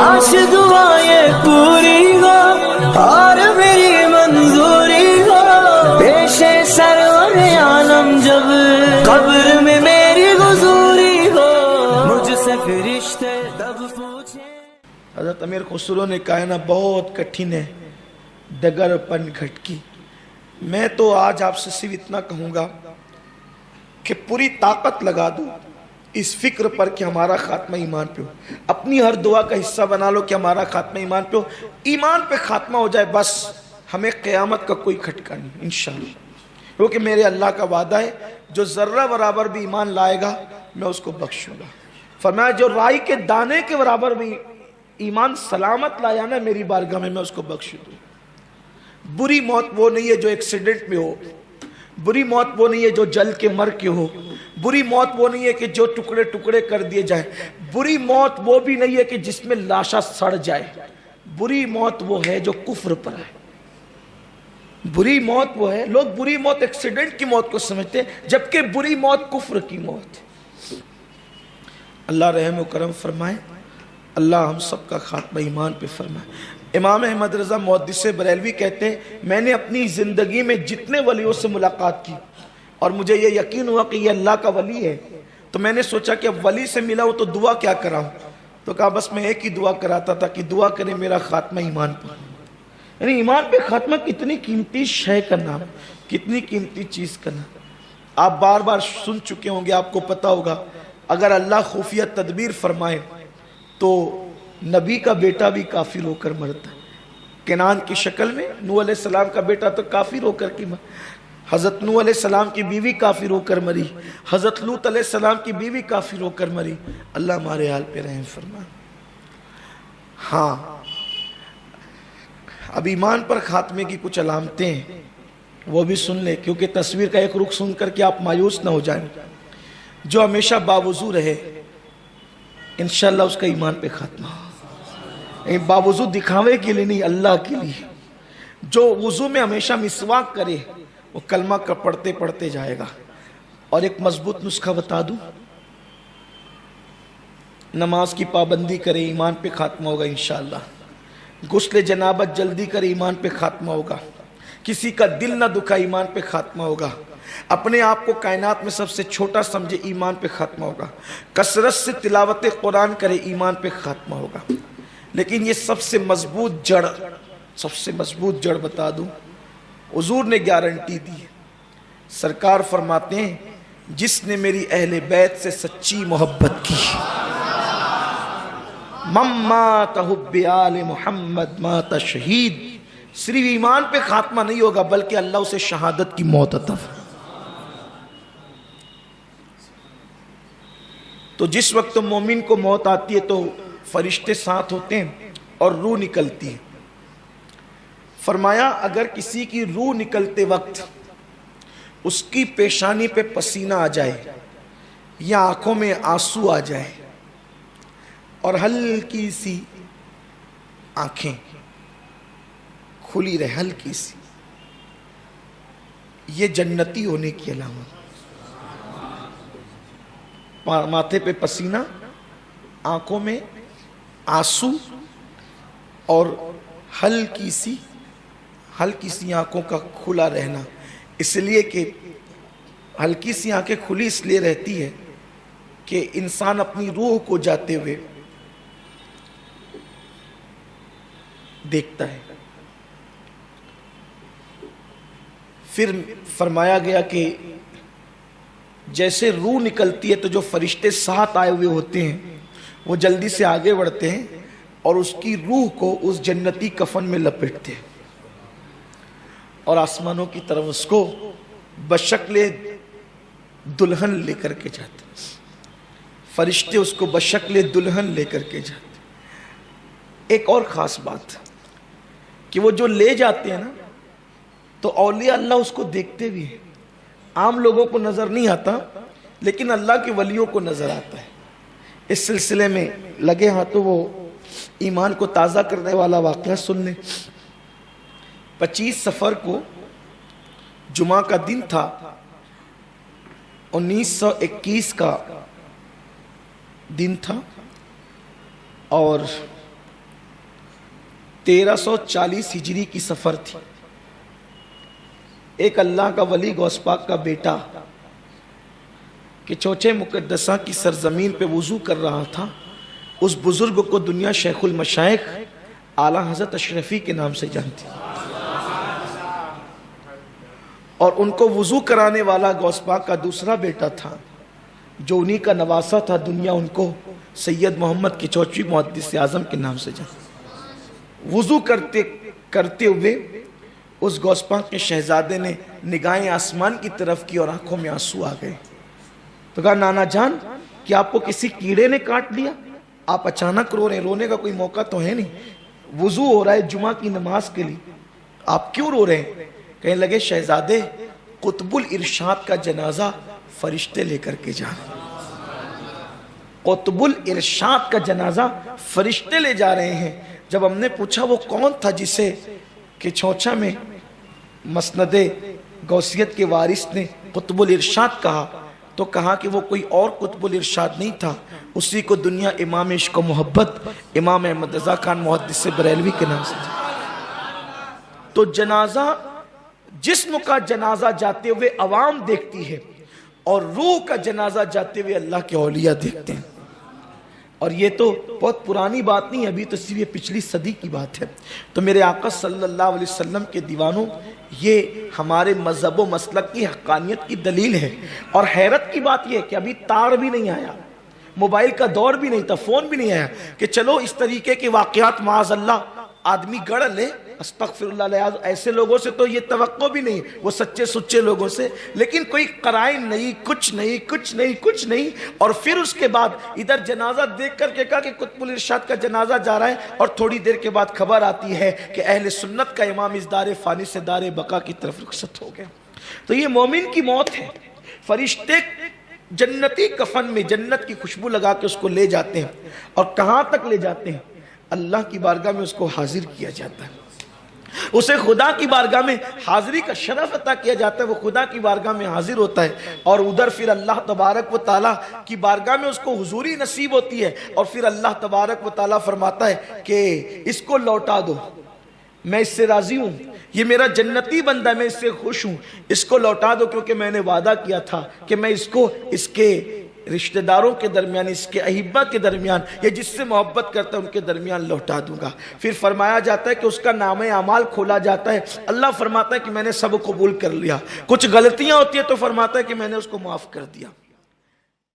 काश दुआएं पूरी हो और मेरी मंजूरी हो, पेशे सरवर आलम जब कब्र में मेरी गुजूरी हो, मुझसे फरिश्ते तब पूछे। हज़रत अमीर खुसरो ने कहा ना, बहुत कठिन है डगर पन घटकी। मैं तो आज आपसे सिर्फ इतना कहूँगा कि पूरी ताकत लगा दो इस फिक्र पर कि हमारा खात्मा ईमान पे हो। अपनी हर दुआ का हिस्सा बना लो कि हमारा खात्मा ईमान पे हो। ईमान पे खात्मा हो जाए बस, हमें क़यामत का कोई खटका नहीं इंशाअल्लाह, क्योंकि मेरे अल्लाह का वादा है जो ज़र्रा बराबर भी ईमान लाएगा मैं उसको बख्शूंगा। फरमाया जो राई के दाने के बराबर भी ईमान सलामत लाया ना मेरी बारगाह में, मैं उसको बख्श दूँ। बुरी मौत वो नहीं है जो एक्सीडेंट में हो, बुरी मौत वो नहीं है जो जल के मर के हो, बुरी मौत वो नहीं है कि जो टुकड़े टुकड़े कर दिए जाए, बुरी मौत वो भी नहीं है कि जिसमें लाशा सड़ जाए। बुरी मौत वो है जो कुफ्र पर है। बुरी मौत वो है, लोग बुरी मौत एक्सीडेंट की मौत को समझते हैं, जबकि बुरी मौत कुफ्र की मौत है। अल्लाह रहम व करम फरमाए, अल्लाह हम सब का खात्मा ईमान पे फरमाए। इमाम अहमद रज़ा मुहद्दिस बरेलवी कहते हैं, मैंने अपनी ज़िंदगी में जितने वलियों से मुलाकात की और मुझे ये यकीन हुआ कि ये अल्लाह का वली है, तो मैंने सोचा कि अब वली से मिला हो तो दुआ क्या कराऊं। तो कहा बस मैं एक ही दुआ कराता था कि दुआ करे मेरा खात्मा ईमान पर। यानी ईमान पे खात्मा कितनी कीमती शय का नाम, कितनी कीमती चीज़ का नाम। आप बार बार सुन चुके होंगे, आपको पता होगा, अगर अल्लाह खुफिया तदबीर फरमाए तो नबी का बेटा भी काफिर होकर मरता है। केनान की शक्ल में नूह अलैहिस्सलाम का बेटा तो काफिर होकर की मर, हज़रत नूह अलैहिस्सलाम की बीवी काफिर होकर मरी, हज़रत लूत अलैहिस्सलाम की बीवी काफिर होकर मरी। अल्लाह हमारे हाल पे रहम फरमा। हाँ, अब ईमान पर खात्मे की कुछ अलामतें हैं, वो भी सुन ले, क्योंकि तस्वीर का एक रुख सुन करके आप मायूस ना हो जाएं। जो हमेशा बावुज़ू रहे इंशाअल्लाह उसका ईमान पे खात्मा, बावुज़ू दिखावे के लिए नहीं, अल्लाह के लिए। जो वुज़ू में हमेशा मिसवाक करे वो कलमा का पढ़ते पढ़ते जाएगा। और एक मजबूत नुस्खा बता दूं, नमाज की पाबंदी करे ईमान पे खात्मा होगा इंशाअल्लाह। गुस्ल जनाबत जल्दी करे ईमान पे खात्मा होगा। किसी का दिल ना दुखा ईमान पे खात्मा होगा। अपने आप को कायनात में सबसे छोटा समझे ईमान पे खात्मा होगा। कसरत से तिलावत कुरान करे ईमान पे खात्मा होगा। लेकिन ये सबसे मजबूत जड़ बता दूं, हुजूर ने गारंटी दी है। सरकार फरमाते हैं, जिसने मेरी अहले बैत से सच्ची मोहब्बत की, मम्मा तहुब्बे आले मोहम्मद माता शहीद। सिर्फ ईमान पे खात्मा नहीं होगा बल्कि अल्लाह उसे शहादत की मौत अता। तो जिस वक्त मोमिन को मौत आती है तो फरिश्ते साथ होते हैं और रूह निकलती है। फरमाया अगर किसी की रूह निकलते वक्त उसकी पेशानी पे पसीना आ जाए या आंखों में आंसू आ जाए और हल्की सी आंखें खुली रहे, हल्की सी, ये जन्नती होने की अलामत। माथे पे पसीना, आंखों में आंसू और हल्की सी आंखों का खुला रहना। इसलिए कि हल्की सी आंखें खुली इसलिए रहती है कि इंसान अपनी रूह को जाते हुए देखता है। फिर फरमाया गया कि जैसे रूह निकलती है तो जो फरिश्ते साथ आए हुए होते हैं वो जल्दी से आगे बढ़ते हैं और उसकी रूह को उस जन्नती कफन में लपेटते हैं और आसमानों की तरफ उसको बशक्ले दुल्हन लेकर के जाते हैं। फरिश्ते उसको बशक्ले दुल्हन लेकर के जाते। एक और ख़ास बात कि वो जो ले जाते हैं ना, तो औलिया अल्लाह उसको देखते भी हैं। आम लोगों को नज़र नहीं आता लेकिन अल्लाह के वलियों को नज़र आता है। इस सिलसिले में लगे हाथों वो ईमान को ताज़ा करने वाला वाक़या सुन लें। 25 सफ़र को जुमा का दिन था, 1921 का दिन था और 1340 ہجری کی سفر تھی. ایک اللہ کا ولی غوث پاک کا بیٹا کہ چوچے مقدسہ کی سرزمین پہ وضو کر رہا تھا. اس بزرگ کو دنیا شیخ المشائخ اعلیٰ حضرت اشرفی کے نام سے جانتی, اور ان کو وضو کرانے والا غوث پاک کا دوسرا بیٹا تھا جو انہی کا نواسہ تھا. دنیا ان کو سید محمد کی چوچی محدث اعظم کے نام سے جانتی. وضو کرتے ہوئے اس غوث پاک کے شہزادے نے نگاہیں آسمان کی طرف کی اور آنکھوں میں آنسو آ گئے. تو کہا نانا جان کہ آپ کو کسی کیڑے نے کاٹ لیا؟ آپ اچانک رو رہے ہیں, رونے کا کوئی موقع تو ہے نہیں, وضو ہو رہا ہے جمعہ کی نماز کے لیے, آپ کیوں رو رہے ہیں؟ کہنے لگے شہزادے قطب الارشاد کا جنازہ فرشتے لے کر کے جا رہے ہیں. قطب الارشاد کا جنازہ فرشتے لے جا رہے ہیں. جب ہم نے پوچھا وہ کون تھا جسے کہ چھوچا میں مسند غوثیت کے وارث نے قطب الارشاد کہا, تو کہا کہ وہ کوئی اور قطب الارشاد نہیں تھا, اسی کو دنیا امام عشق و محبت امام احمد رضا خان محدث بریلوی کے نام سے. تو جنازہ, جسم کا جنازہ جاتے ہوئے عوام دیکھتی ہے اور روح کا جنازہ جاتے ہوئے اللہ کے اولیاء دیکھتے ہیں. اور یہ تو بہت پرانی بات نہیں, ابھی تو صرف یہ پچھلی صدی کی بات ہے. تو میرے آقا صلی اللہ علیہ وسلم کے دیوانوں, یہ ہمارے مذہب و مسلک کی حقانیت کی دلیل ہے. اور حیرت کی بات یہ ہے کہ ابھی تار بھی نہیں آیا, موبائل کا دور بھی نہیں تھا, فون بھی نہیں آیا کہ چلو اس طریقے کے واقعات معاذ اللہ آدمی گڑھ لے. استغفر اللہ علیہ, ایسے لوگوں سے تو یہ توقع بھی نہیں, وہ سچے سچے لوگوں سے, لیکن کوئی قرائن نہیں, کچھ نہیں. اور پھر اس کے بعد ادھر جنازہ دیکھ کر کے کہا کہ قطب الارشاد کا جنازہ جا رہا ہے, اور تھوڑی دیر کے بعد خبر آتی ہے کہ اہل سنت کا امام اس دار فانی سے دار بقا کی طرف رخصت ہو گیا. تو یہ مومن کی موت ہے. فرشتے جنتی کفن میں جنت کی خوشبو لگا کے اس کو لے جاتے ہیں, اور کہاں تک لے جاتے ہیں؟ اللہ کی بارگاہ میں اس کو حاضر کیا جاتا ہے. اسے خدا کی بارگاہ میں حاضری کا شرف عطا کیا جاتا ہے. وہ خدا کی بارگاہ میں حاضر ہوتا ہے, اور ادھر پھر اللہ تبارک و تعالیٰ کی بارگاہ میں اس کو حضوری نصیب ہوتی ہے. اور پھر اللہ تبارک و تعالیٰ فرماتا ہے کہ اس کو لوٹا دو, میں اس سے راضی ہوں, یہ میرا جنتی بندہ ہے, میں اس سے خوش ہوں, اس کو لوٹا دو کیونکہ میں نے وعدہ کیا تھا کہ میں اس کو اس کے رشتہ داروں کے درمیان, اس کے احبہ کے درمیان, یا جس سے محبت کرتا ہے ان کے درمیان لوٹا دوں گا. پھر فرمایا جاتا ہے کہ اس کا نام اعمال کھولا جاتا ہے. اللہ فرماتا ہے کہ میں نے سب قبول کر لیا. کچھ غلطیاں ہوتی ہیں تو فرماتا ہے کہ میں نے اس کو معاف کر دیا.